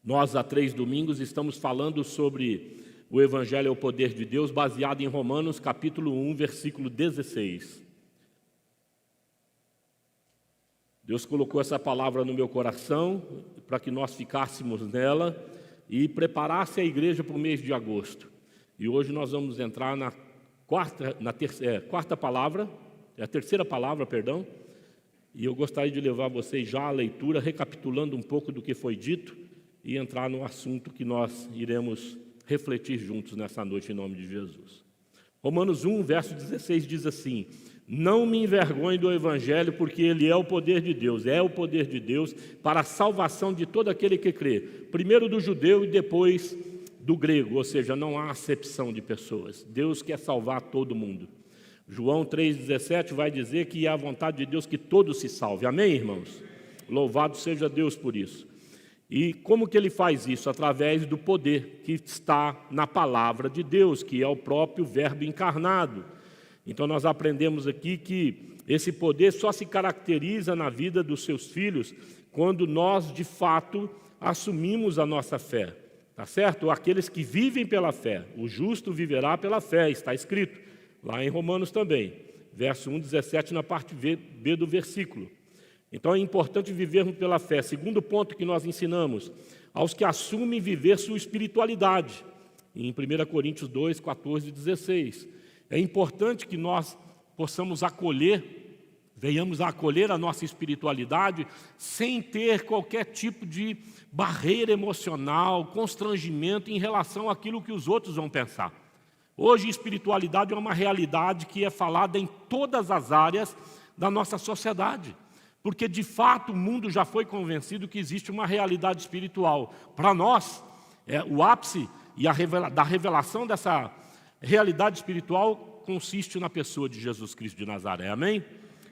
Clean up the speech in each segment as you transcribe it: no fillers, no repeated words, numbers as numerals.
Nós, há 3 domingos, estamos falando sobre o Evangelho é o poder de Deus, baseado em Romanos, capítulo 1, versículo 16. Deus colocou essa palavra no meu coração para que nós ficássemos nela e preparasse a igreja para o mês de agosto. E hoje nós vamos entrar na terceira palavra, perdão. E eu gostaria de levar vocês já à leitura, recapitulando um pouco do que foi dito e entrar no assunto que nós iremos refletir juntos nessa noite, em nome de Jesus. Romanos 1, verso 16 diz assim: não me envergonhe do Evangelho, porque ele é o poder de Deus, para a salvação de todo aquele que crê, primeiro do judeu e depois do grego, ou seja, não há acepção de pessoas. Deus quer salvar todo mundo. João 3,17 vai dizer que é a vontade de Deus que todos se salvem. Amém, irmãos? Louvado seja Deus por isso. E como que ele faz isso? Através do poder que está na palavra de Deus, que é o próprio Verbo encarnado. Então nós aprendemos aqui que esse poder só se caracteriza na vida dos seus filhos quando nós, de fato, assumimos a nossa fé. Tá certo? Aqueles que vivem pela fé, o justo viverá pela fé, está escrito lá em Romanos também, verso 1, 17, na parte B do versículo. Então é importante vivermos pela fé. Segundo ponto que nós ensinamos, aos que assumem viver sua espiritualidade, em 1 Coríntios 2, 14 e 16. É importante que nós possamos venhamos a acolher a nossa espiritualidade sem ter qualquer tipo de barreira emocional, constrangimento em relação àquilo que os outros vão pensar. Hoje, espiritualidade é uma realidade que é falada em todas as áreas da nossa sociedade, porque, de fato, o mundo já foi convencido que existe uma realidade espiritual. Para nós, o ápice da revelação dessa realidade espiritual consiste na pessoa de Jesus Cristo de Nazaré, amém?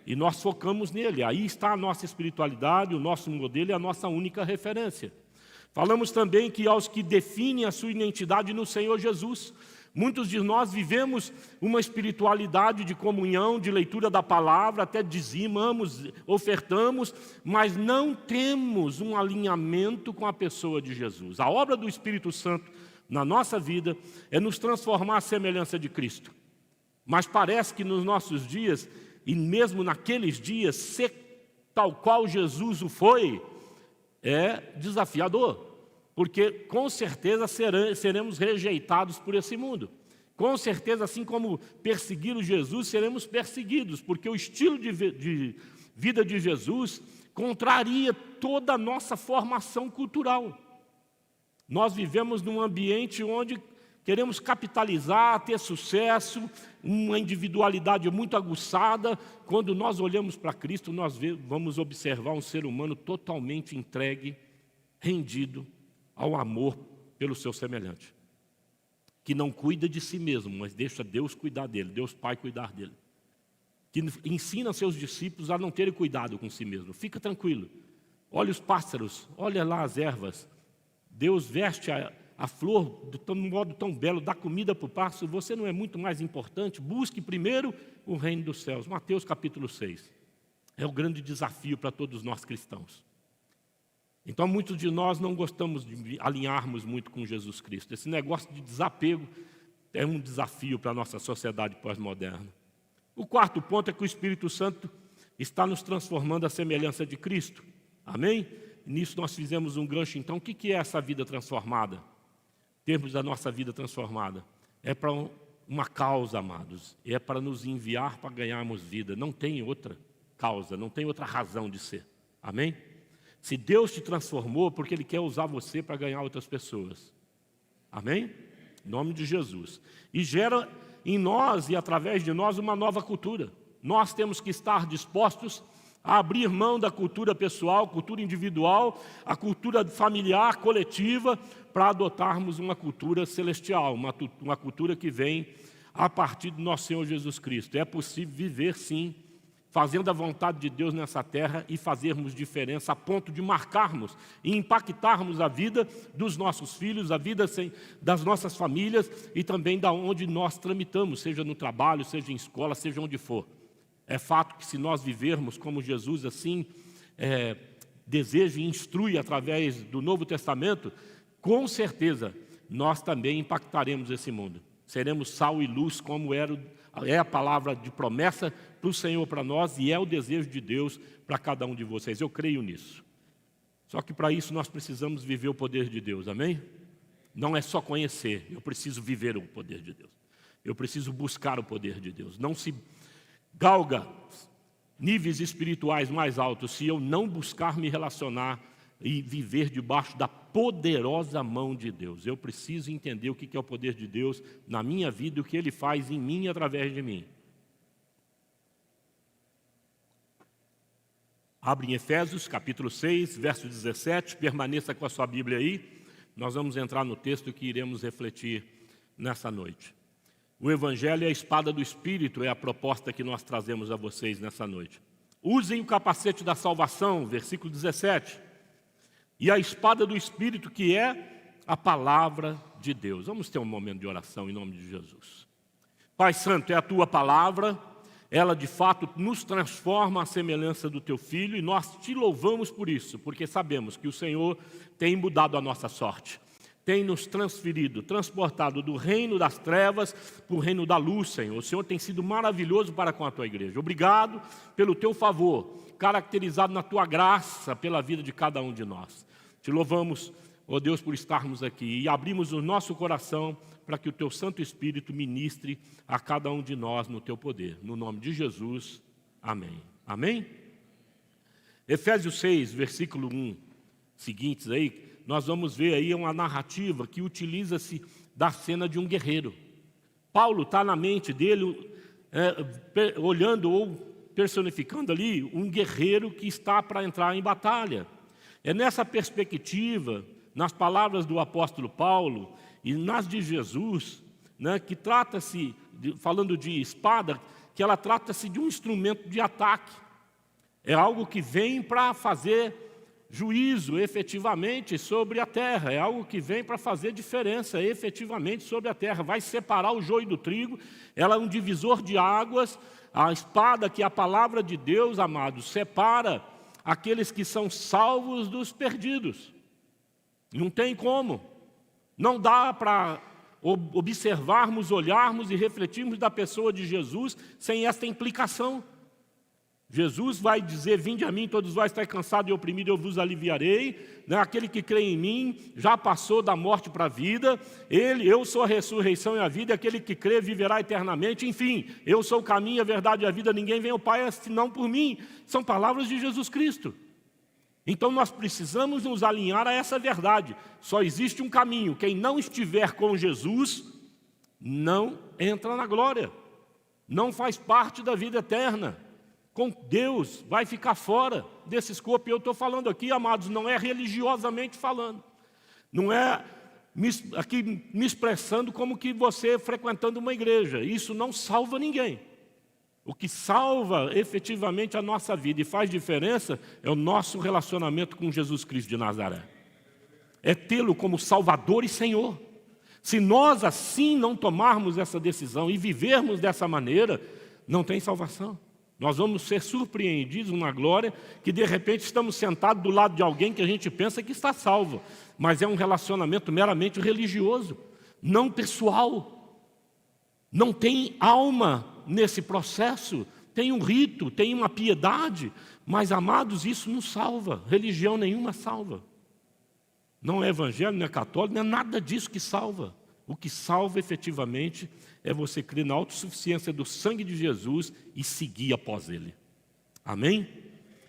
E nós focamos nele, aí está a nossa espiritualidade, o nosso modelo e a nossa única referência. Falamos também que aos que definem a sua identidade no Senhor Jesus, muitos de nós vivemos uma espiritualidade de comunhão, de leitura da palavra, até dizimamos, ofertamos, mas não temos um alinhamento com a pessoa de Jesus. A obra do Espírito Santo na nossa vida é nos transformar à semelhança de Cristo. Mas parece que nos nossos dias, e mesmo naqueles dias, ser tal qual Jesus o foi, é desafiador. Porque com certeza seremos rejeitados por esse mundo. Com certeza, assim como perseguiram Jesus, seremos perseguidos, porque o estilo de vida de Jesus contraria toda a nossa formação cultural. Nós vivemos num ambiente onde queremos capitalizar, ter sucesso, uma individualidade muito aguçada. Quando nós olhamos para Cristo, nós vamos observar um ser humano totalmente entregue, rendido ao amor pelo seu semelhante, que não cuida de si mesmo, mas deixa Deus cuidar dele, Deus Pai cuidar dele, que ensina seus discípulos a não terem cuidado com si mesmo. Fica tranquilo, olha os pássaros, olha lá as ervas, Deus veste a flor de um modo tão belo, dá comida para o pássaro, você não é muito mais importante? Busque primeiro o reino dos céus. Mateus capítulo 6, é o grande desafio para todos nós cristãos. Então, muitos de nós não gostamos de alinharmos muito com Jesus Cristo. Esse negócio de desapego é um desafio para a nossa sociedade pós-moderna. O quarto ponto é que o Espírito Santo está nos transformando à semelhança de Cristo. Amém? Nisso nós fizemos um gancho. Então, o que é essa vida transformada? Em termos da nossa vida transformada, é para uma causa, amados. É para nos enviar para ganharmos vida. Não tem outra causa, não tem outra razão de ser. Amém? Se Deus te transformou, porque Ele quer usar você para ganhar outras pessoas. Amém? Em nome de Jesus. E gera em nós e através de nós uma nova cultura. Nós temos que estar dispostos a abrir mão da cultura pessoal, cultura individual, a cultura familiar, coletiva, para adotarmos uma cultura celestial, uma cultura que vem a partir do nosso Senhor Jesus Cristo. É possível viver, sim, fazendo a vontade de Deus nessa terra e fazermos diferença a ponto de marcarmos e impactarmos a vida dos nossos filhos, a vida das nossas famílias e também da onde nós tramitamos, seja no trabalho, seja em escola, seja onde for. É fato que se nós vivermos como Jesus assim, deseja e instrui através do Novo Testamento, com certeza nós também impactaremos esse mundo. Seremos sal e luz, como é a palavra de promessa para o Senhor, para nós, e é o desejo de Deus para cada um de vocês. Eu creio nisso. Só que para isso nós precisamos viver o poder de Deus, amém? Não é só conhecer, eu preciso viver o poder de Deus. Eu preciso buscar o poder de Deus. Não se galga níveis espirituais mais altos se eu não buscar me relacionar e viver debaixo da poderosa mão de Deus. Eu preciso entender o que é o poder de Deus na minha vida e o que Ele faz em mim e através de mim. Abre em Efésios, capítulo 6, verso 17, permaneça com a sua Bíblia aí. Nós vamos entrar no texto que iremos refletir nessa noite. O Evangelho é a espada do Espírito, é a proposta que nós trazemos a vocês nessa noite. Usem o capacete da salvação, versículo 17. E a espada do Espírito, que é a palavra de Deus. Vamos ter um momento de oração em nome de Jesus. Pai Santo, é a Tua palavra, ela de fato nos transforma à semelhança do Teu Filho, e nós Te louvamos por isso, porque sabemos que o Senhor tem mudado a nossa sorte. Tem nos transferido, transportado do reino das trevas para o reino da luz, Senhor. O Senhor tem sido maravilhoso para com a Tua igreja. Obrigado pelo Teu favor, caracterizado na Tua graça pela vida de cada um de nós. Te louvamos, ó Deus, por estarmos aqui e abrimos o nosso coração para que o Teu Santo Espírito ministre a cada um de nós no Teu poder. No nome de Jesus, amém. Amém? Efésios 6, versículo 1, seguintes aí, nós vamos ver aí uma narrativa que utiliza-se da cena de um guerreiro. Paulo está na mente dele, olhando ou personificando ali um guerreiro que está para entrar em batalha. É nessa perspectiva, nas palavras do apóstolo Paulo e nas de Jesus, né, que trata-se, falando de espada, que ela trata-se de um instrumento de ataque. É algo que vem para fazer juízo efetivamente sobre a terra, é algo que vem para fazer diferença efetivamente sobre a terra, vai separar o joio do trigo, ela é um divisor de águas, a espada que é a palavra de Deus, amados, separa aqueles que são salvos dos perdidos. Não tem como, não dá para observarmos, olharmos e refletirmos da pessoa de Jesus sem esta implicação. Jesus vai dizer, vinde a mim, todos vós estáis cansados e oprimidos, eu vos aliviarei. Aquele que crê em mim já passou da morte para a vida. Eu sou a ressurreição e a vida, aquele que crê viverá eternamente. Enfim, eu sou o caminho, a verdade e a vida, ninguém vem ao Pai senão por mim. São palavras de Jesus Cristo. Então nós precisamos nos alinhar a essa verdade. Só existe um caminho, quem não estiver com Jesus, não entra na glória. Não faz parte da vida eterna. Com Deus, vai ficar fora desse escopo. E eu estou falando aqui, amados, não é religiosamente falando. Não é aqui me expressando como que você frequentando uma igreja. Isso não salva ninguém. O que salva efetivamente a nossa vida e faz diferença é o nosso relacionamento com Jesus Cristo de Nazaré. É tê-lo como Salvador e Senhor. Se nós assim não tomarmos essa decisão e vivermos dessa maneira, não tem salvação. Nós vamos ser surpreendidos na glória que de repente estamos sentados do lado de alguém que a gente pensa que está salvo, mas é um relacionamento meramente religioso, não pessoal. Não tem alma nesse processo, tem um rito, tem uma piedade, mas, amados, isso não salva, religião nenhuma salva. Não é evangelho, não é católico, não é nada disso que salva. O que salva efetivamente é você crer na autossuficiência do sangue de Jesus e seguir após Ele. Amém?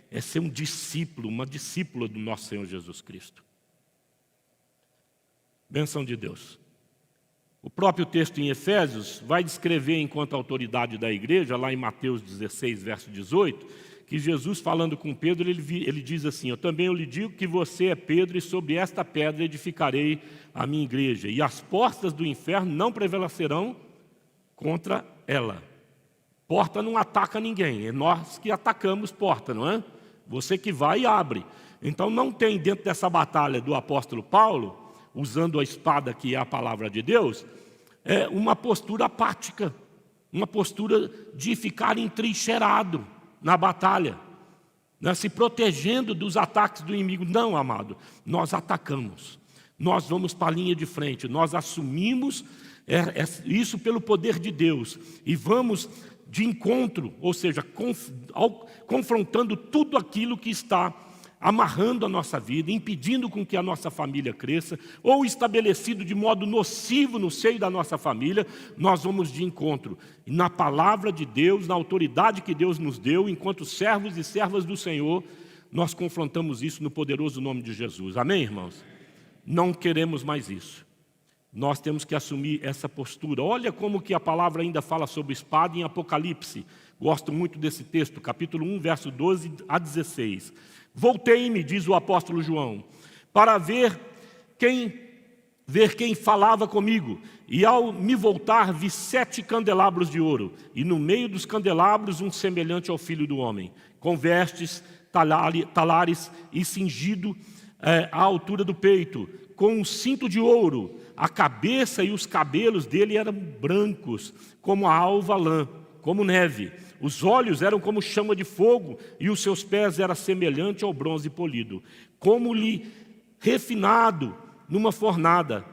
É ser um discípulo, uma discípula do nosso Senhor Jesus Cristo. Bênção de Deus. O próprio texto em Efésios vai descrever, enquanto autoridade da igreja, lá em Mateus 16, verso 18, que Jesus, falando com Pedro, ele diz assim, eu também lhe digo que você é Pedro, e sobre esta pedra edificarei a minha igreja, e as portas do inferno não prevalecerão contra ela. Porta não ataca ninguém, é nós que atacamos porta, não é? Você que vai e abre. Então não tem dentro dessa batalha do apóstolo Paulo, usando a espada que é a palavra de Deus, uma postura apática, uma postura de ficar entrincheirado na batalha. né, se protegendo dos ataques do inimigo. Não, amado, nós atacamos. Nós vamos para a linha de frente, nós assumimos isso pelo poder de Deus e vamos de encontro, ou seja, confrontando tudo aquilo que está amarrando a nossa vida, impedindo com que a nossa família cresça, ou estabelecido de modo nocivo no seio da nossa família. Nós vamos de encontro na palavra de Deus, na autoridade que Deus nos deu, enquanto servos e servas do Senhor, nós confrontamos isso no poderoso nome de Jesus. Amém, irmãos? Não queremos mais isso. Nós temos que assumir essa postura. Olha como que a palavra ainda fala sobre espada em Apocalipse. Gosto muito desse texto, capítulo 1, verso 12 a 16. Voltei-me, diz o apóstolo João, para ver quem falava comigo. E ao me voltar, vi 7 candelabros de ouro, e no meio dos candelabros um semelhante ao Filho do Homem, com vestes, talares e cingido à altura do peito, com um cinto de ouro. A cabeça e os cabelos dele eram brancos, como a alva lã, como neve. Os olhos eram como chama de fogo, e os seus pés eram semelhantes ao bronze polido, como lhe refinado numa fornalha.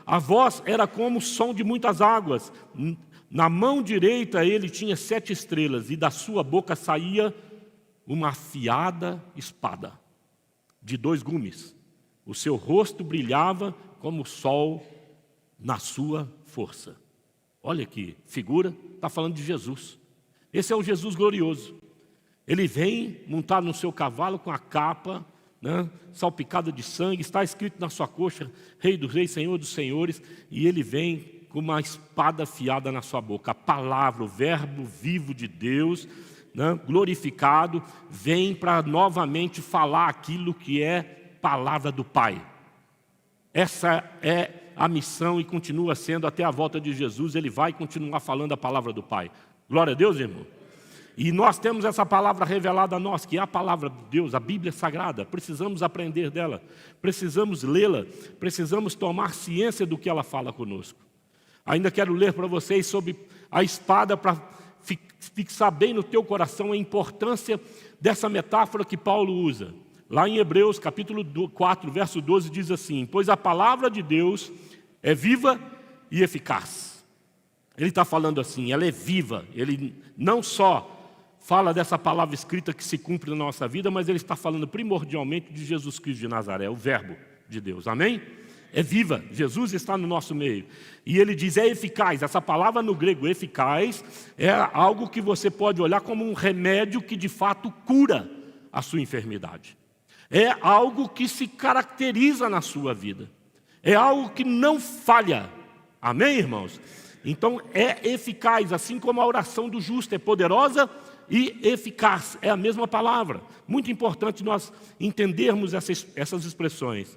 A voz era como o som de muitas águas. Na mão direita ele tinha 7 estrelas, e da sua boca saía uma afiada espada de 2 gumes. O seu rosto brilhava como o sol na sua força. Olha que figura, está falando de Jesus. Esse é o Jesus glorioso. Ele vem montado no seu cavalo com a capa, né, salpicada de sangue, está escrito na sua coxa, Rei dos Reis, Senhor dos Senhores, e ele vem com uma espada afiada na sua boca. A palavra, o verbo vivo de Deus, né, glorificado, vem para novamente falar aquilo que é palavra do Pai. Essa é a missão e continua sendo até a volta de Jesus. Ele vai continuar falando a palavra do Pai. Glória a Deus, irmão. E nós temos essa palavra revelada a nós, que é a palavra de Deus, a Bíblia Sagrada. Precisamos aprender dela, precisamos lê-la, precisamos tomar ciência do que ela fala conosco. Ainda quero ler para vocês sobre a espada, para fixar bem no teu coração a importância dessa metáfora que Paulo usa. Lá em Hebreus, capítulo 4, verso 12, diz assim: pois a palavra de Deus é viva e eficaz. Ele está falando assim, ela é viva. Ele não só fala dessa palavra escrita que se cumpre na nossa vida, mas ele está falando primordialmente de Jesus Cristo de Nazaré, o verbo de Deus. Amém? É viva, Jesus está no nosso meio. E ele diz, é eficaz. Essa palavra no grego, eficaz, é algo que você pode olhar como um remédio que de fato cura a sua enfermidade. É algo que se caracteriza na sua vida. É algo que não falha. Amém, irmãos? Então é eficaz, assim como a oração do justo é poderosa e eficaz. É a mesma palavra. Muito importante nós entendermos essas expressões.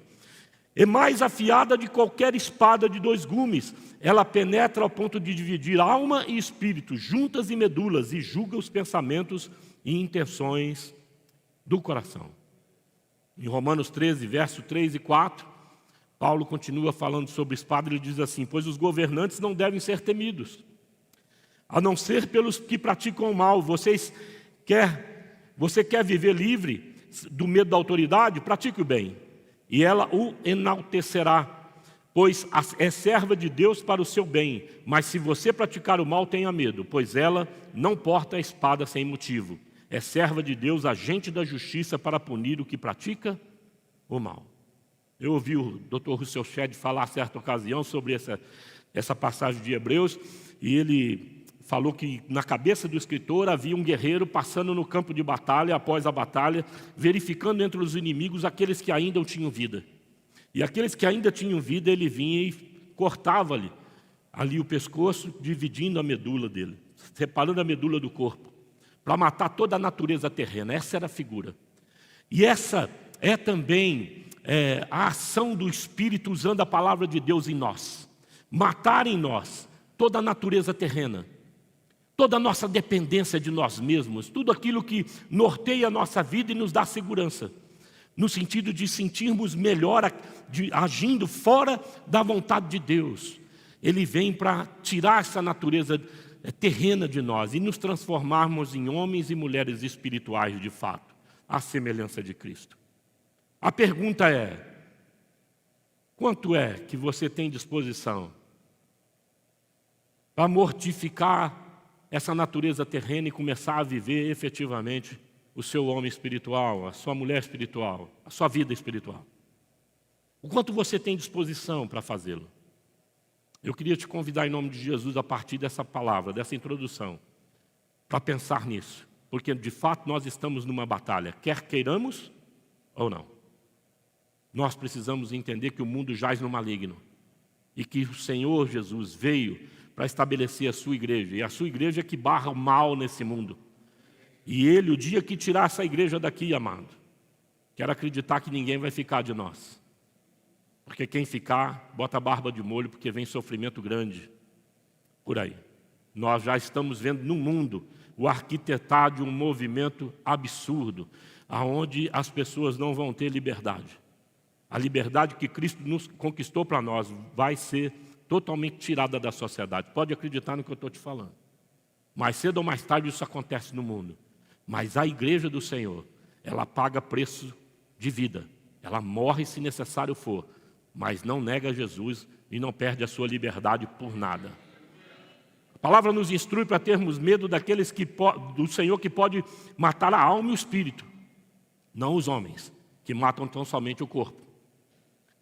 É mais afiada de qualquer espada de 2 gumes. Ela penetra ao ponto de dividir alma e espírito, juntas e medulas, e julga os pensamentos e intenções do coração. Em Romanos 13, verso 3 e 4, Paulo continua falando sobre espada. Ele diz assim: pois os governantes não devem ser temidos, a não ser pelos que praticam o mal. Você quer viver livre do medo da autoridade? Pratique o bem, e ela o enaltecerá, pois é serva de Deus para o seu bem. Mas se você praticar o mal, tenha medo, pois ela não porta a espada sem motivo. É serva de Deus, agente da justiça para punir o que pratica o mal. Eu ouvi o Dr. Russell Shedd falar certa ocasião sobre essa passagem de Hebreus, e ele falou que na cabeça do escritor havia um guerreiro passando no campo de batalha, após a batalha, verificando entre os inimigos aqueles que ainda tinham vida. E aqueles que ainda tinham vida, ele vinha e cortava-lhe ali o pescoço, dividindo a medula dele, separando a medula do corpo, para matar toda a natureza terrena. Essa era a figura. E essa é também a ação do Espírito usando a palavra de Deus em nós. Matar em nós toda a natureza terrena, toda a nossa dependência de nós mesmos, tudo aquilo que norteia a nossa vida e nos dá segurança, no sentido de sentirmos melhor agindo fora da vontade de Deus. Ele vem para tirar essa natureza terrena de nós e nos transformarmos em homens e mulheres espirituais de fato, à semelhança de Cristo. A pergunta é: quanto é que você tem disposição para mortificar essa natureza terrena e começar a viver efetivamente o seu homem espiritual, a sua mulher espiritual, a sua vida espiritual? O quanto você tem disposição para fazê-lo? Eu queria te convidar em nome de Jesus, a partir dessa palavra, dessa introdução, para pensar nisso. Porque, de fato, nós estamos numa batalha, quer queiramos ou não. Nós precisamos entender que o mundo jaz no maligno e que o Senhor Jesus veio para estabelecer a sua igreja. E a sua igreja é que barra o mal nesse mundo. E Ele, o dia que tirar essa igreja daqui, amado, quero acreditar que ninguém vai ficar de nós. Porque quem ficar, bota a barba de molho, porque vem sofrimento grande por aí. Nós já estamos vendo no mundo o arquitetar de um movimento absurdo, aonde as pessoas não vão ter liberdade. A liberdade que Cristo nos conquistou para nós vai ser totalmente tirada da sociedade. Pode acreditar no que eu estou te falando. Mais cedo ou mais tarde isso acontece no mundo. Mas a igreja do Senhor, ela paga preço de vida. Ela morre se necessário for, mas não nega Jesus e não perde a sua liberdade por nada. A palavra nos instrui para termos medo daqueles do Senhor que pode matar a alma e o espírito, não os homens, que matam tão somente o corpo.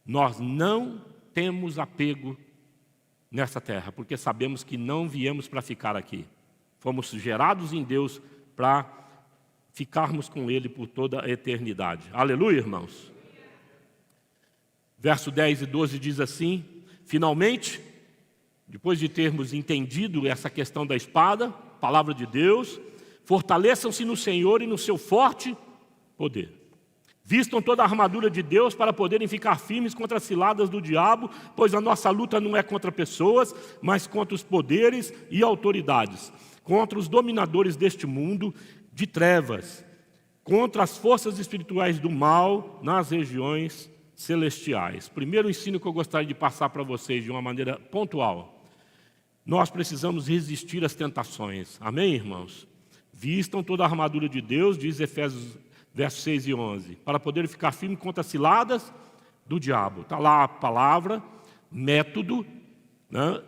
Nós não temos apego nessa terra, porque sabemos que não viemos para ficar aqui. Fomos gerados em Deus para ficarmos com Ele por toda a eternidade. Aleluia, irmãos. Verso 10 e 12 diz assim: finalmente, depois de termos entendido essa questão da espada, palavra de Deus, fortaleçam-se no Senhor e no seu forte poder. Vistam toda a armadura de Deus para poderem ficar firmes contra as ciladas do diabo, pois a nossa luta não é contra pessoas, mas contra os poderes e autoridades, contra os dominadores deste mundo de trevas, contra as forças espirituais do mal nas regiões celestiais. Primeiro ensino que eu gostaria de passar para vocês de uma maneira pontual. Nós precisamos resistir às tentações. Amém, irmãos? Vistam toda a armadura de Deus, diz Efésios versos 6 e 11, para poder ficar firme contra as ciladas do diabo. Está lá a palavra, método, né?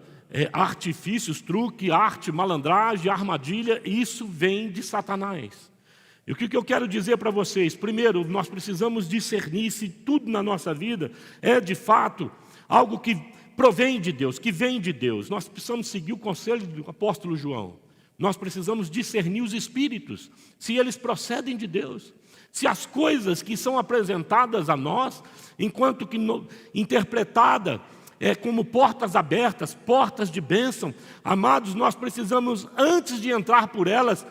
Artifícios, truque, arte, malandragem, armadilha, isso vem de Satanás. E o que eu quero dizer para vocês? Primeiro, nós precisamos discernir se tudo na nossa vida é de fato algo que provém de Deus, que vem de Deus. Nós precisamos seguir o conselho do apóstolo João. Nós precisamos discernir os espíritos, se eles procedem de Deus. Se as coisas que são apresentadas a nós, enquanto que interpretada como portas abertas, portas de bênção, amados, nós precisamos, antes de entrar por elas,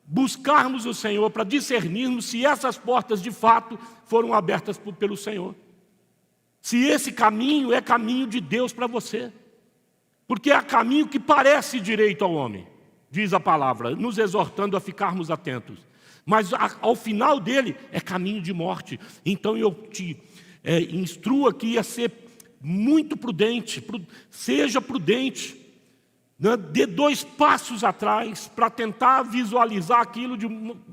buscarmos o Senhor para discernirmos se essas portas de fato foram abertas pelo Senhor. Se esse caminho é caminho de Deus para você. Porque é caminho que parece direito ao homem, diz a palavra, nos exortando a ficarmos atentos. Mas ao final dele é caminho de morte. Então eu te instruo aqui a ser muito prudente, seja prudente. Dê 2 passos atrás para tentar visualizar aquilo de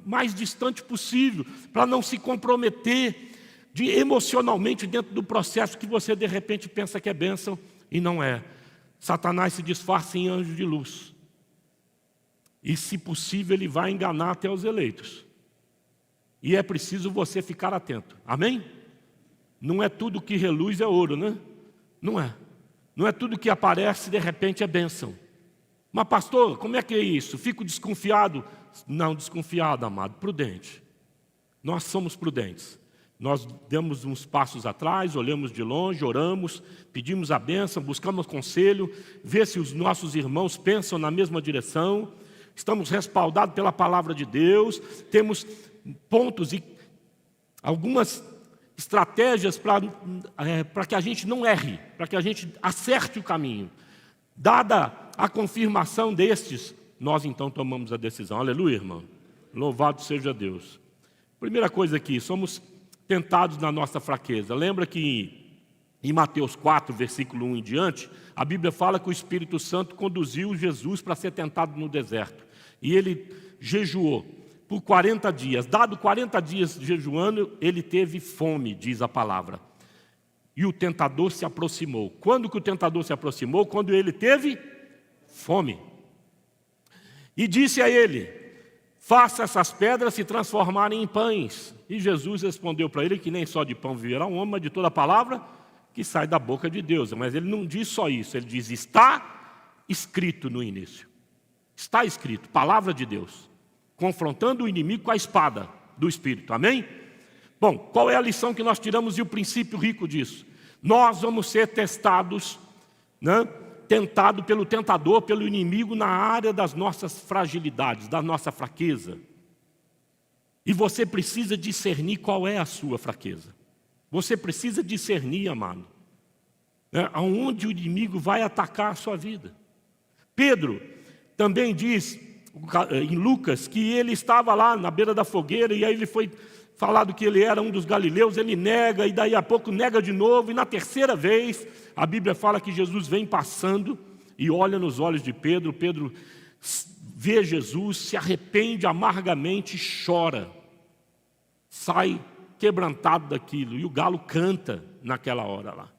mais distante possível, para não se comprometer emocionalmente dentro do processo que você de repente pensa que é bênção e não é. Satanás se disfarça em anjo de luz. E se possível ele vai enganar até os eleitos. E é preciso você ficar atento. Amém? Não é tudo que reluz é ouro, né? Não é. Não é tudo que aparece de repente é bênção. Mas pastor, como é que é isso? Fico desconfiado? Não, desconfiado, amado, prudente. Nós somos prudentes. Nós demos uns passos atrás, olhamos de longe, oramos, pedimos a bênção, buscamos conselho, ver se os nossos irmãos pensam na mesma direção. Estamos respaldados pela palavra de Deus, temos pontos e algumas estratégias para que a gente não erre, para que a gente acerte o caminho. Dada a confirmação destes, nós então tomamos a decisão. Aleluia, irmão. Louvado seja Deus. Primeira coisa aqui, somos tentados na nossa fraqueza. Lembra que em Mateus 4, versículo 1 em diante, a Bíblia fala que o Espírito Santo conduziu Jesus para ser tentado no deserto. E ele jejuou por 40 dias. Dado 40 dias jejuando, ele teve fome, diz a palavra. E o tentador se aproximou. Quando que o tentador se aproximou? Quando ele teve fome. E disse a ele: faça essas pedras se transformarem em pães. E Jesus respondeu para ele que nem só de pão viverá um homem, mas de toda a palavra que sai da boca de Deus. Mas ele não diz só isso, ele diz: está escrito no início. Está escrito, palavra de Deus, confrontando o inimigo com a espada do Espírito, amém? Bom, qual é a lição que nós tiramos e o princípio rico disso? Nós vamos ser testados, tentado pelo tentador, pelo inimigo na área das nossas fragilidades, da nossa fraqueza. E você precisa discernir qual é a sua fraqueza. Você precisa discernir, amado, aonde o inimigo vai atacar a sua vida. Pedro também diz, em Lucas, que ele estava lá na beira da fogueira, e aí ele foi falado que ele era um dos galileus, ele nega, e daí a pouco nega de novo, e na terceira vez, a Bíblia fala que Jesus vem passando, e olha nos olhos de Pedro, Pedro vê Jesus, se arrepende amargamente e chora, sai quebrantado daquilo, e o galo canta naquela hora lá.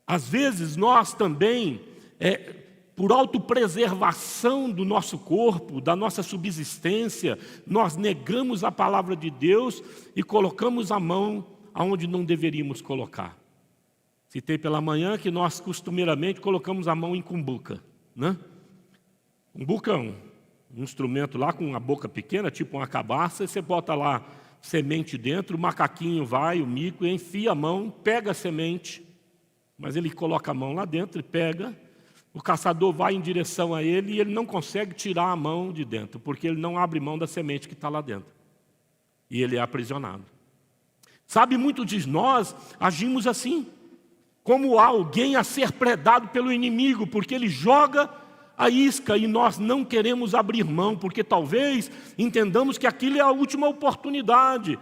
Às vezes nós também, por autopreservação do nosso corpo, da nossa subsistência, nós negamos a palavra de Deus e colocamos a mão aonde não deveríamos colocar. Citei pela manhã que nós costumeiramente colocamos a mão em cumbuca, Cumbuca é um instrumento lá com uma boca pequena, tipo uma cabaça, e você bota lá semente dentro, o macaquinho vai, o mico, e enfia a mão, pega a semente, mas ele coloca a mão lá dentro e pega. O caçador vai em direção a ele e ele não consegue tirar a mão de dentro, porque ele não abre mão da semente que está lá dentro. E ele é aprisionado. Sabe, muitos de nós agimos assim, como alguém a ser predado pelo inimigo, porque ele joga a isca e nós não queremos abrir mão, porque talvez entendamos que aquilo é a última oportunidade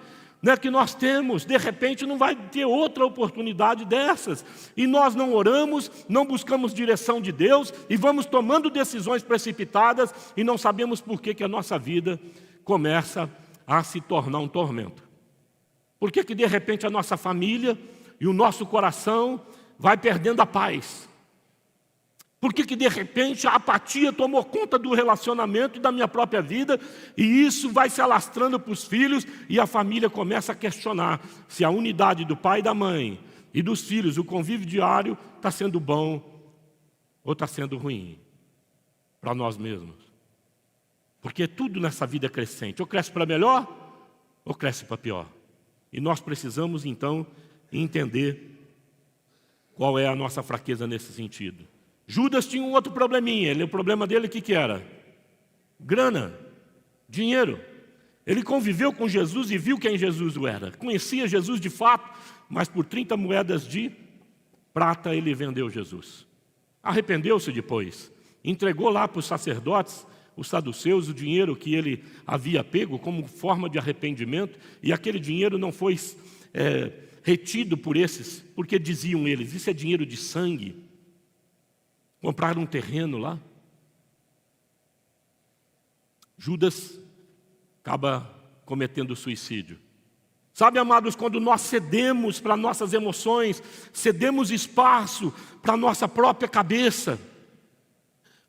que nós temos, de repente não vai ter outra oportunidade dessas, e nós não oramos, não buscamos direção de Deus, e vamos tomando decisões precipitadas, e não sabemos por que a nossa vida começa a se tornar um tormento. Por que de repente a nossa família e o nosso coração vai perdendo a paz? Por que de repente a apatia tomou conta do relacionamento e da minha própria vida, e isso vai se alastrando para os filhos, e a família começa a questionar se a unidade do pai e da mãe e dos filhos, o convívio diário, está sendo bom ou está sendo ruim para nós mesmos. Porque tudo nessa vida é crescente, ou cresce para melhor, ou cresce para pior. E nós precisamos então entender qual é a nossa fraqueza nesse sentido. Judas tinha um outro probleminha. O problema dele o que era? Grana, dinheiro. Ele conviveu com Jesus e viu quem Jesus era. Conhecia Jesus de fato, mas por 30 moedas de prata ele vendeu Jesus. Arrependeu-se depois. Entregou lá para os sacerdotes, os saduceus, o dinheiro que ele havia pego como forma de arrependimento. E aquele dinheiro não foi retido por esses, porque diziam eles, isso é dinheiro de sangue. Compraram um terreno lá. Judas acaba cometendo suicídio. Sabe, amados, quando nós cedemos para nossas emoções, cedemos espaço para a nossa própria cabeça,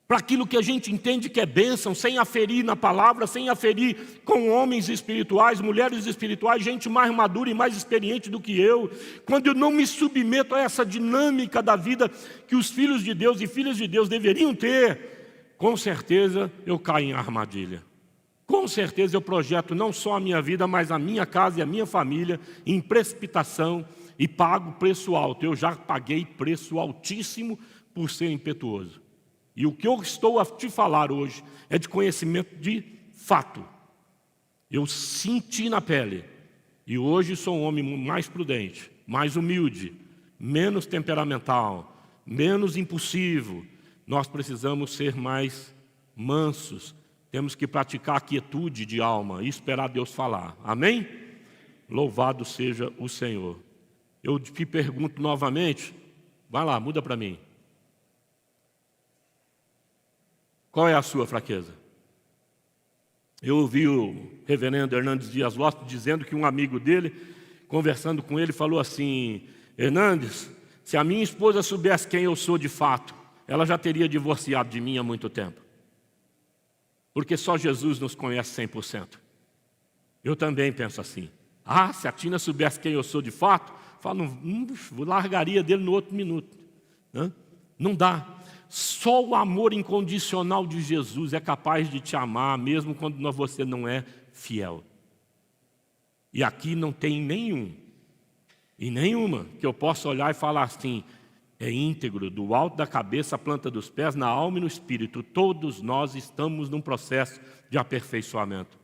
para aquilo que a gente entende que é bênção, sem aferir na palavra, sem aferir com homens espirituais, mulheres espirituais, gente mais madura e mais experiente do que eu, quando eu não me submeto a essa dinâmica da vida que os filhos de Deus e filhas de Deus deveriam ter, com certeza eu caio em armadilha. Com certeza eu projeto não só a minha vida, mas a minha casa e a minha família em precipitação e pago preço alto. Eu já paguei preço altíssimo por ser impetuoso. E o que eu estou a te falar hoje é de conhecimento de fato. Eu senti na pele. E hoje sou um homem mais prudente, mais humilde, menos temperamental, menos impulsivo. Nós precisamos ser mais mansos. Temos que praticar a quietude de alma e esperar Deus falar. Amém? Louvado seja o Senhor. eu te pergunto novamente, vai lá, muda para mim. Qual é a sua fraqueza? Eu ouvi o reverendo Hernandes Dias Lopes dizendo que um amigo dele, conversando com ele, falou assim: Hernandes, se a minha esposa soubesse quem eu sou de fato, ela já teria divorciado de mim há muito tempo. Porque só Jesus nos conhece 100%. Eu também penso assim. Se a Tina soubesse quem eu sou de fato, largaria dele no outro minuto. Não dá. Só o amor incondicional de Jesus é capaz de te amar, mesmo quando você não é fiel. E aqui não tem nenhum, e nenhuma, que eu possa olhar e falar assim: é íntegro, do alto da cabeça à planta dos pés, na alma e no espírito. Todos nós estamos num processo de aperfeiçoamento.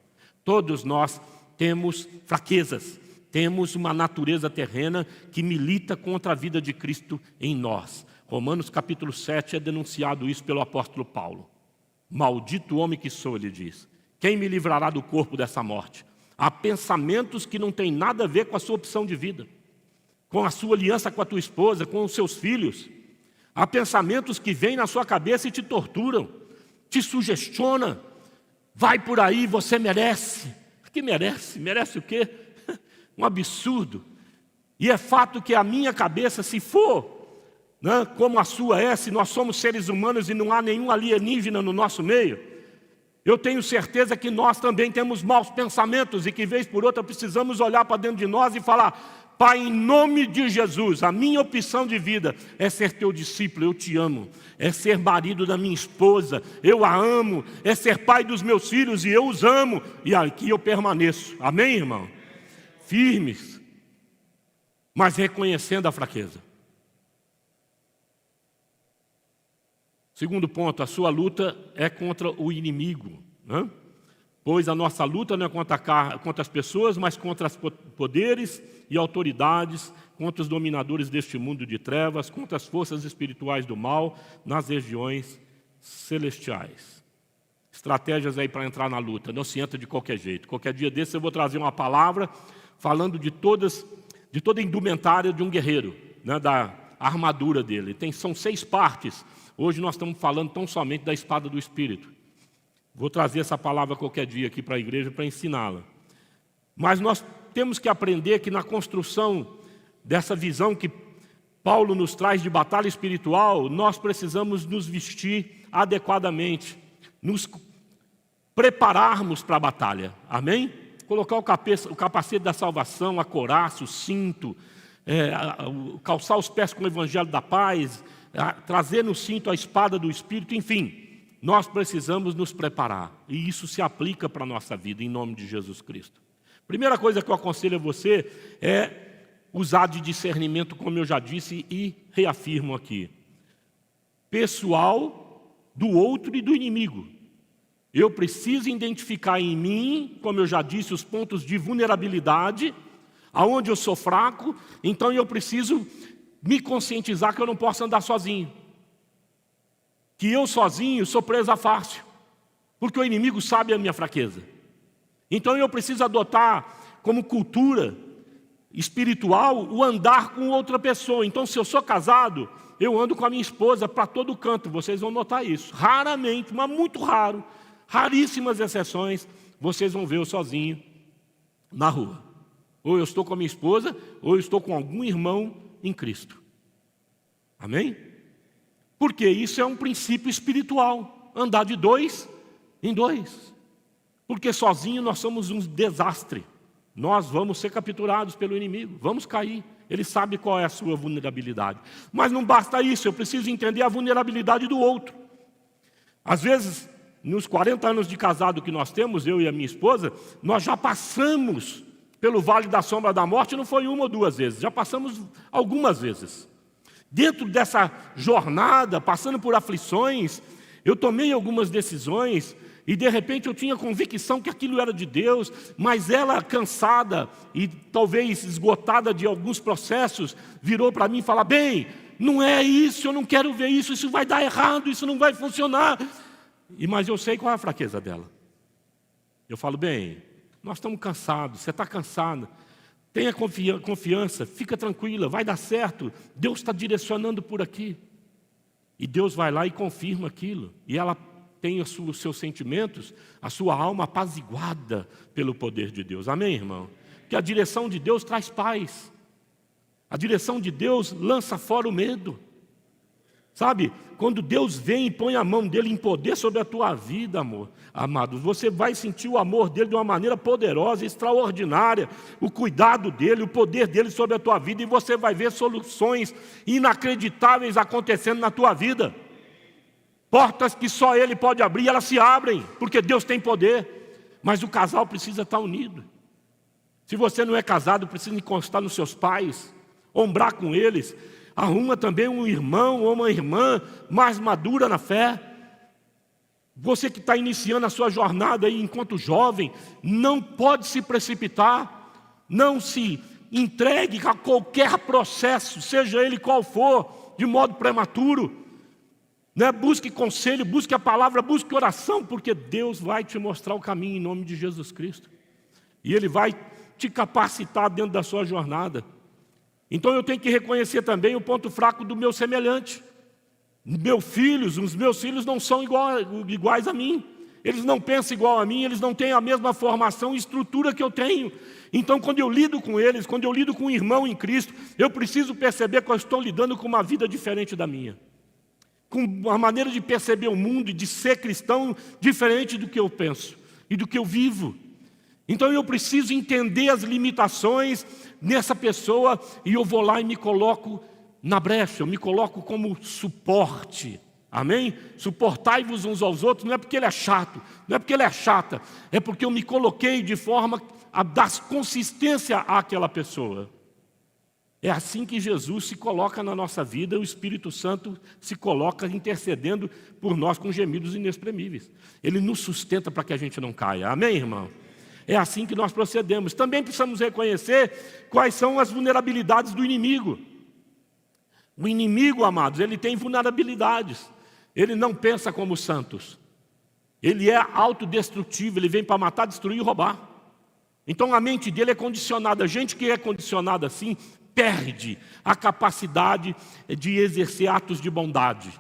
Todos nós temos fraquezas, temos uma natureza terrena que milita contra a vida de Cristo em nós. Romanos capítulo 7 é denunciado isso pelo apóstolo Paulo. Maldito homem que sou, ele diz. Quem me livrará do corpo dessa morte? Há pensamentos que não têm nada a ver com a sua opção de vida, com a sua aliança com a tua esposa, com os seus filhos. Há pensamentos que vêm na sua cabeça e te torturam, te sugestionam. Vai por aí, você merece. Que merece? Merece o quê? Um absurdo. E é fato que a minha cabeça, se for, como a sua é, se nós somos seres humanos e não há nenhum alienígena no nosso meio, eu tenho certeza que nós também temos maus pensamentos e que, vez por outra, precisamos olhar para dentro de nós e falar: Pai, em nome de Jesus, a minha opção de vida é ser teu discípulo, eu te amo. É ser marido da minha esposa, eu a amo. É ser pai dos meus filhos e eu os amo. E aqui eu permaneço. Amém, irmão? Firmes, mas reconhecendo a fraqueza. Segundo ponto, a sua luta é contra o inimigo, Pois a nossa luta não é contra as pessoas, mas contra os poderes e autoridades, contra os dominadores deste mundo de trevas, contra as forças espirituais do mal nas regiões celestiais. Estratégias aí para entrar na luta, não se entra de qualquer jeito. Qualquer dia desse eu vou trazer uma palavra falando de toda a indumentária de um guerreiro, da armadura dele. São 6 partes. Hoje nós estamos falando tão somente da espada do Espírito. Vou trazer essa palavra qualquer dia aqui para a igreja para ensiná-la. Mas nós temos que aprender que na construção dessa visão que Paulo nos traz de batalha espiritual, nós precisamos nos vestir adequadamente, nos prepararmos para a batalha. Amém? Colocar o capacete da salvação, a couraça, o cinto, calçar os pés com o evangelho da paz, trazer no cinto a espada do Espírito, enfim. Nós precisamos nos preparar, e isso se aplica para a nossa vida, em nome de Jesus Cristo. Primeira coisa que eu aconselho a você é usar de discernimento, como eu já disse e reafirmo aqui. Pessoal do outro e do inimigo. Eu preciso identificar em mim, como eu já disse, os pontos de vulnerabilidade, aonde eu sou fraco, então eu preciso me conscientizar que eu não posso andar sozinho. Que eu sozinho sou presa fácil, porque o inimigo sabe a minha fraqueza. Então eu preciso adotar como cultura espiritual o andar com outra pessoa. Então, se eu sou casado, eu ando com a minha esposa para todo canto. Vocês vão notar isso. Raramente, mas muito raro, raríssimas exceções, vocês vão ver eu sozinho na rua. Ou eu estou com a minha esposa, ou eu estou com algum irmão em Cristo. Amém? Porque isso é um princípio espiritual, andar de 2 em 2. Porque sozinho nós somos um desastre. Nós vamos ser capturados pelo inimigo, vamos cair. Ele sabe qual é a sua vulnerabilidade. Mas não basta isso, eu preciso entender a vulnerabilidade do outro. Às vezes, nos 40 anos de casado que nós temos, eu e a minha esposa, nós já passamos pelo vale da sombra da morte, não foi 1 ou 2 vezes, já passamos algumas vezes. Dentro dessa jornada, passando por aflições, eu tomei algumas decisões e de repente eu tinha convicção que aquilo era de Deus, mas ela, cansada e talvez esgotada de alguns processos, virou para mim e falou: bem, não é isso, eu não quero ver isso, isso vai dar errado, isso não vai funcionar. Mas eu sei qual é a fraqueza dela. Eu falo: bem, nós estamos cansados, você está cansada. Tenha confiança, fica tranquila, vai dar certo. Deus está direcionando por aqui. E Deus vai lá e confirma aquilo. E ela tem os seus sentimentos, a sua alma apaziguada pelo poder de Deus. Amém, irmão? Que a direção de Deus traz paz. A direção de Deus lança fora o medo. Sabe, quando Deus vem e põe a mão dele em poder sobre a tua vida, amado, você vai sentir o amor dele de uma maneira poderosa, extraordinária, o cuidado dele, o poder dele sobre a tua vida, e você vai ver soluções inacreditáveis acontecendo na tua vida. Portas que só ele pode abrir, elas se abrem, porque Deus tem poder, mas o casal precisa estar unido. Se você não é casado, precisa encostar nos seus pais, ombrar com eles. Arruma também um irmão ou uma irmã mais madura na fé. Você que está iniciando a sua jornada aí enquanto jovem, não pode se precipitar, não se entregue a qualquer processo, seja ele qual for, de modo prematuro. Busque conselho, busque a palavra, busque oração, porque Deus vai te mostrar o caminho em nome de Jesus Cristo. E Ele vai te capacitar dentro da sua jornada. Então eu tenho que reconhecer também o ponto fraco do meu semelhante. Os meus filhos não são iguais a mim. Eles não pensam igual a mim, eles não têm a mesma formação e estrutura que eu tenho. Então quando eu lido com eles, quando eu lido com um irmão em Cristo, eu preciso perceber que eu estou lidando com uma vida diferente da minha. Com uma maneira de perceber o mundo e de ser cristão diferente do que eu penso e do que eu vivo. Então eu preciso entender as limitações nessa pessoa e eu vou lá e me coloco na brecha, eu me coloco como suporte. Amém? Suportai-vos uns aos outros, não é porque ele é chato, não é porque ele é chata, é porque eu me coloquei de forma a dar consistência àquela pessoa. É assim que Jesus se coloca na nossa vida, o Espírito Santo se coloca intercedendo por nós com gemidos inexprimíveis. Ele nos sustenta para que a gente não caia. Amém, irmão? É assim que nós procedemos. Também precisamos reconhecer quais são as vulnerabilidades do inimigo. O inimigo, amados, ele tem vulnerabilidades. Ele não pensa como os santos. Ele é autodestrutivo, ele vem para matar, destruir e roubar. Então a mente dele é condicionada. Gente que é condicionada assim, perde a capacidade de exercer atos de bondade.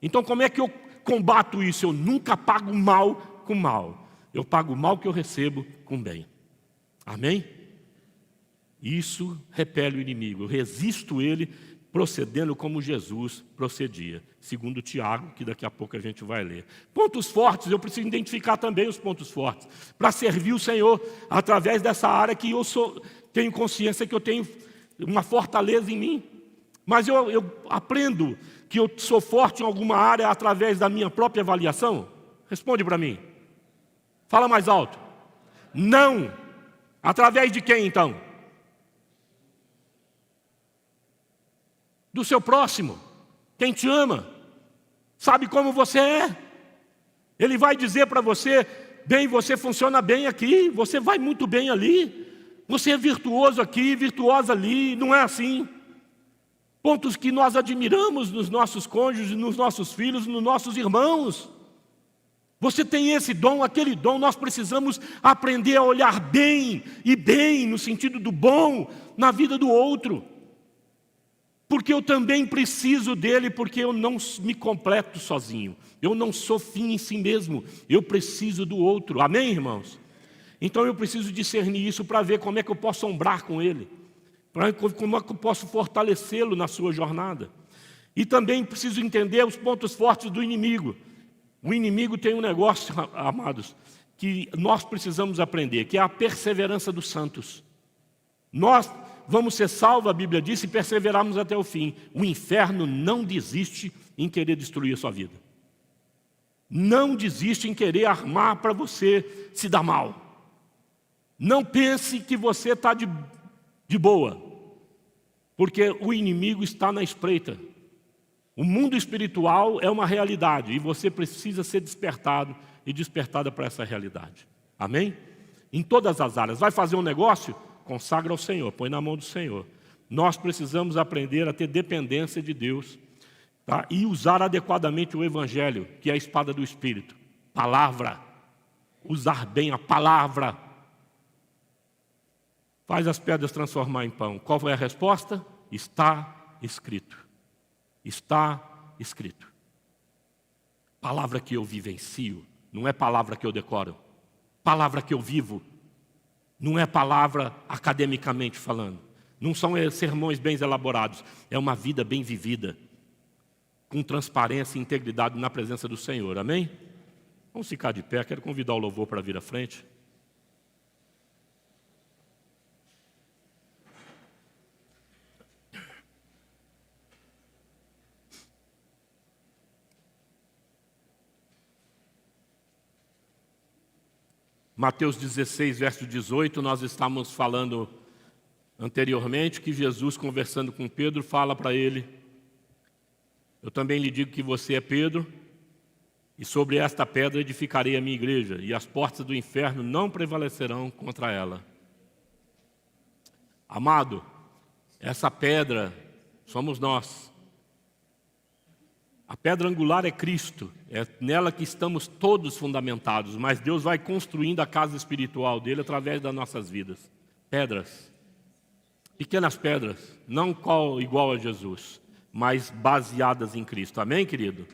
Então como é que eu combato isso? Eu nunca pago mal com mal. Eu pago o mal que eu recebo com bem. Amém? Isso repele o inimigo. Eu resisto ele procedendo como Jesus procedia. Segundo Tiago, que daqui a pouco a gente vai ler. Pontos fortes, eu preciso identificar também os pontos fortes. Para servir o Senhor através dessa área que eu tenho consciência que eu tenho uma fortaleza em mim. Mas eu aprendo que eu sou forte em alguma área através da minha própria avaliação? Responde para mim. Fala mais alto. Não. Através de quem então? Do seu próximo. Quem te ama. Sabe como você é. Ele vai dizer para você, bem, você funciona bem aqui, você vai muito bem ali. Você é virtuoso aqui, virtuosa ali, não é assim? Pontos que nós admiramos nos nossos cônjuges, nos nossos filhos, nos nossos irmãos. Você tem esse dom, aquele dom, nós precisamos aprender a olhar bem, e bem no sentido do bom, na vida do outro. Porque eu também preciso dele, porque eu não me completo sozinho. Eu não sou fim em si mesmo, eu preciso do outro. Amém, irmãos? Então eu preciso discernir isso para ver como é que eu posso ombrar com ele, como é que eu posso fortalecê-lo na sua jornada. E também preciso entender os pontos fortes do inimigo. O inimigo tem um negócio, amados, que nós precisamos aprender, que é a perseverança dos santos. Nós vamos ser salvos, a Bíblia diz, se perseverarmos até o fim. O inferno não desiste em querer destruir a sua vida. Não desiste em querer armar para você se dar mal. Não pense que você está de boa, porque o inimigo está na espreita. O mundo espiritual é uma realidade e você precisa ser despertado e despertada para essa realidade. Amém? Em todas as áreas. Vai fazer um negócio? Consagra ao Senhor, põe na mão do Senhor. Nós precisamos aprender a ter dependência de Deus, tá? E usar adequadamente o Evangelho, que é a espada do Espírito. Palavra. Usar bem a palavra. Faz as pedras transformar em pão. Qual foi a resposta? Está escrito. Está escrito. Palavra que eu vivencio, não é palavra que eu decoro. Palavra que eu vivo, não é palavra academicamente falando. Não são sermões bem elaborados. É uma vida bem vivida, com transparência e integridade na presença do Senhor. Amém? Vamos ficar de pé. Quero convidar o louvor para vir à frente. Mateus 16, verso 18, nós estávamos falando anteriormente que Jesus, conversando com Pedro, fala para ele: eu também lhe digo que você é Pedro, e sobre esta pedra edificarei a minha igreja, e as portas do inferno não prevalecerão contra ela. Amado, essa pedra somos nós. A pedra angular é Cristo, é nela que estamos todos fundamentados, mas Deus vai construindo a casa espiritual dele através das nossas vidas. Pedras, pequenas pedras, não igual a Jesus, mas baseadas em Cristo. Amém, querido?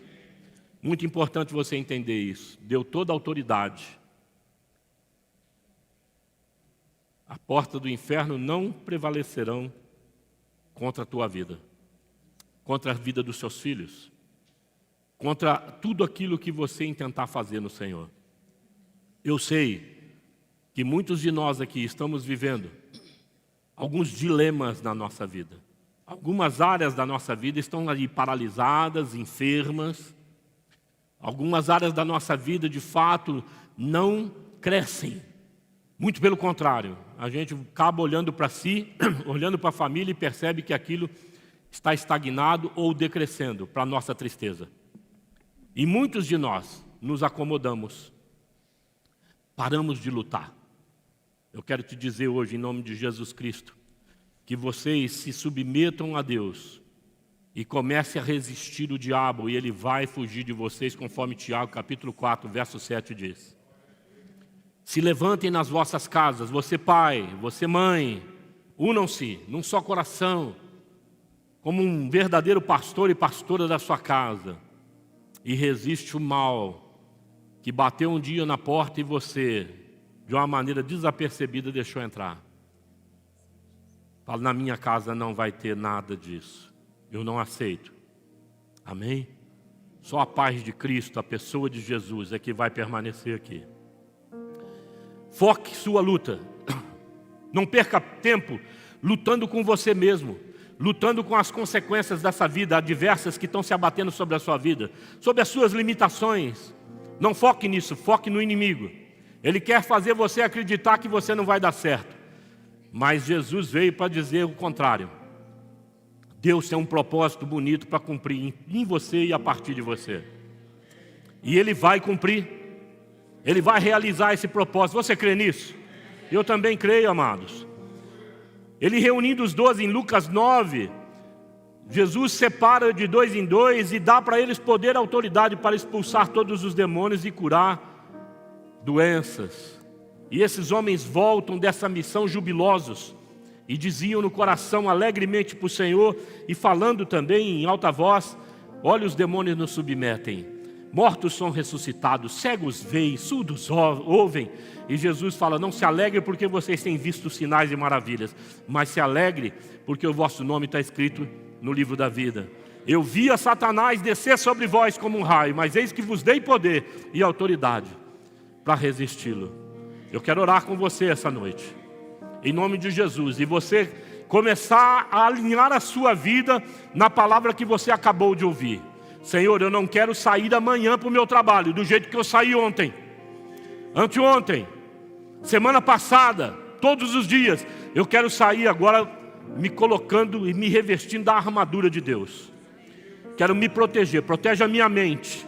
Muito importante você entender isso. Deu toda a autoridade. A porta do inferno não prevalecerão contra a tua vida, contra a vida dos seus filhos, contra tudo aquilo que você intentar fazer no Senhor. Eu sei que muitos de nós aqui estamos vivendo alguns dilemas na nossa vida. Algumas áreas da nossa vida estão ali paralisadas, enfermas. Algumas áreas da nossa vida, de fato, não crescem. Muito pelo contrário, a gente acaba olhando para si, olhando para a família e percebe que aquilo está estagnado ou decrescendo, para a nossa tristeza. E muitos de nós nos acomodamos, paramos de lutar. Eu quero te dizer hoje, em nome de Jesus Cristo, que vocês se submetam a Deus e comecem a resistir o diabo, e ele vai fugir de vocês, conforme Tiago, capítulo 4, verso 7 diz. Se levantem nas vossas casas, você pai, você mãe, unam-se num só coração, como um verdadeiro pastor e pastora da sua casa, e resiste o mal que bateu um dia na porta e você, de uma maneira desapercebida, deixou entrar. Fala: na minha casa não vai ter nada disso. Eu não aceito. Amém? Só a paz de Cristo, a pessoa de Jesus, é que vai permanecer aqui. Foque sua luta. Não perca tempo lutando com você mesmo, lutando com as consequências dessa vida adversas que estão se abatendo sobre a sua vida, sobre as suas limitações. Não foque nisso, foque no inimigo. Ele quer fazer você acreditar que você não vai dar certo. Mas Jesus veio para dizer o contrário. Deus tem um propósito bonito para cumprir em você e a partir de você. E Ele vai cumprir. Ele vai realizar esse propósito. Você crê nisso? Eu também creio, amados. Ele reunindo os 12 em Lucas 9, Jesus separa de 2 em 2 e dá para eles poder e autoridade para expulsar todos os demônios e curar doenças. E esses homens voltam dessa missão jubilosos e diziam no coração alegremente para o Senhor, e falando também em alta voz: olha, os demônios nos submetem, mortos são ressuscitados, cegos veem, surdos ouvem. E Jesus fala: não se alegre porque vocês têm visto sinais e maravilhas, mas se alegre porque o vosso nome está escrito no livro da vida. Eu vi a Satanás descer sobre vós como um raio, mas eis que vos dei poder e autoridade para resisti-lo. Eu quero orar com você essa noite, em nome de Jesus, e você começar a alinhar a sua vida na palavra que você acabou de ouvir. Senhor, eu não quero sair amanhã para o meu trabalho do jeito que eu saí ontem, anteontem, semana passada, todos os dias. Eu quero sair agora me colocando e me revestindo da armadura de Deus. Quero me proteger. Protege a minha mente,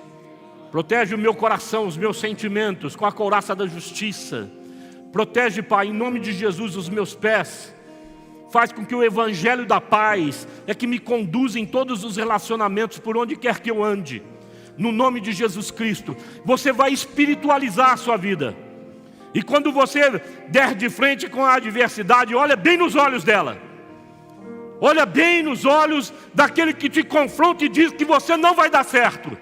protege o meu coração, os meus sentimentos com a couraça da justiça. Protege, Pai, em nome de Jesus, os meus pés. Faz com que o evangelho da paz é que me conduza em todos os relacionamentos, por onde quer que eu ande. No nome de Jesus Cristo, você vai espiritualizar a sua vida. E quando você der de frente com a adversidade, olha bem nos olhos dela. Olha bem nos olhos daquele que te confronta e diz que você não vai dar certo.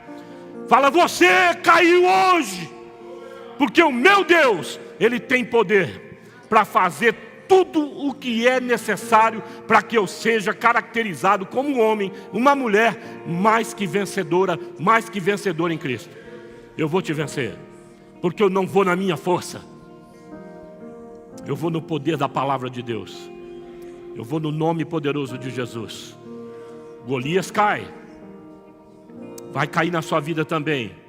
Fala, você caiu hoje, porque o meu Deus, Ele tem poder para fazer tudo o que é necessário para que eu seja caracterizado como um homem, uma mulher mais que vencedora em Cristo. Eu vou te vencer, porque eu não vou na minha força, eu vou no poder da palavra de Deus, eu vou no nome poderoso de Jesus. Golias cai, vai cair na sua vida também.